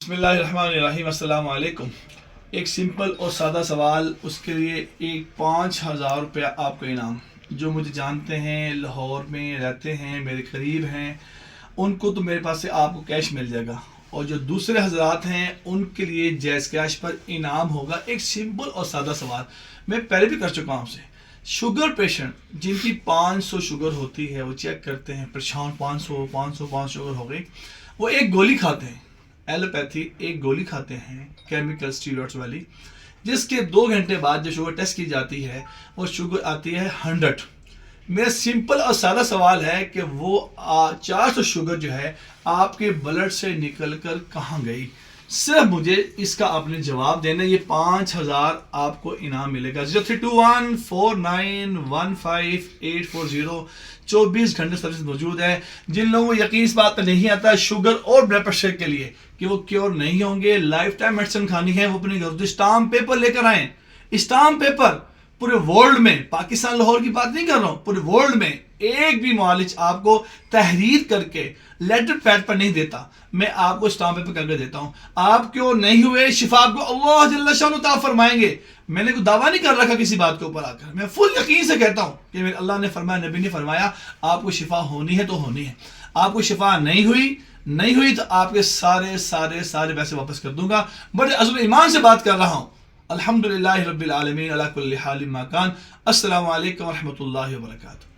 بسم اللہ الرحمن الرحیم، السلام علیکم۔ ایک سمپل اور سادہ سوال، اس کے لیے ایک 5,000 روپیہ آپ کو انعام۔ جو مجھے جانتے ہیں، لاہور میں رہتے ہیں، میرے قریب ہیں، ان کو تو میرے پاس سے آپ کو کیش مل جائے گا، اور جو دوسرے حضرات ہیں ان کے لیے جائز کیش پر انعام ہوگا۔ ایک سمپل اور سادہ سوال میں پہلے بھی کر چکا ہوں آپ سے۔ شوگر پیشنٹ جن کی 500 شوگر ہوتی ہے، وہ چیک کرتے ہیں، پریشان 500 شوگر ہو گئی، وہ ایک گولی کھاتے ہیں، ایلوپیتھی ایک گولی کھاتے ہیں کیمیکل اسٹیرائڈز والی، جس کے 2 گھنٹے بعد جو شوگر ٹیسٹ کی جاتی ہے وہ شوگر آتی ہے 100۔ میرا سمپل اور سادہ سوال ہے کہ وہ 400 شوگر جو ہے آپ کے بلڈ سے نکل کر کہاں گئی؟ صرف مجھے اس کا آپ نے جواب دینا۔ یہ 5,000 آپ کو انعام ملے گا۔ 032149154840 24 گھنٹے سروس موجود ہے۔ جن لوگوں کو یقین اس بات پہ نہیں آتا شوگر اور بلڈ پریشر کے لیے کہ وہ کیور نہیں ہوں گے، لائف ٹائم میڈیسن کھانی ہے، وہ اپنے گھر سے اسٹامپ پیپر لے کر آئیں۔ اسٹامپ پیپر پورے ورلڈ میں، پاکستان لاہور کی بات نہیں کر رہا ہوں، پورے ورلڈ میں ایک بھی معالج آپ کو تحریر کر کے لیٹر پیڈ پر نہیں دیتا، میں آپ کو اسٹامپ پیپر کر کے دیتا ہوں۔ آپ کیوں نہیں ہوئے، شفا آپ کو اللہ جل شانہ تعالیٰ فرمائیں گے۔ میں نے کوئی دعویٰ نہیں کر رکھا کسی بات کے اوپر آ کر، میں فل یقین سے کہتا ہوں کہ میرے اللہ نے فرمایا، نبی نے فرمایا، آپ کو شفا ہونی ہے تو ہونی ہے۔ آپ کو شفا نہیں ہوئی تو آپ کے سارے پیسے واپس کر دوں گا۔ بڑے عزم ایمان سے بات کر رہا ہوں۔ الحمدللہ رب العالمین علی کل حال ما کان۔ السلام علیکم ورحمۃ اللہ وبرکاتہ۔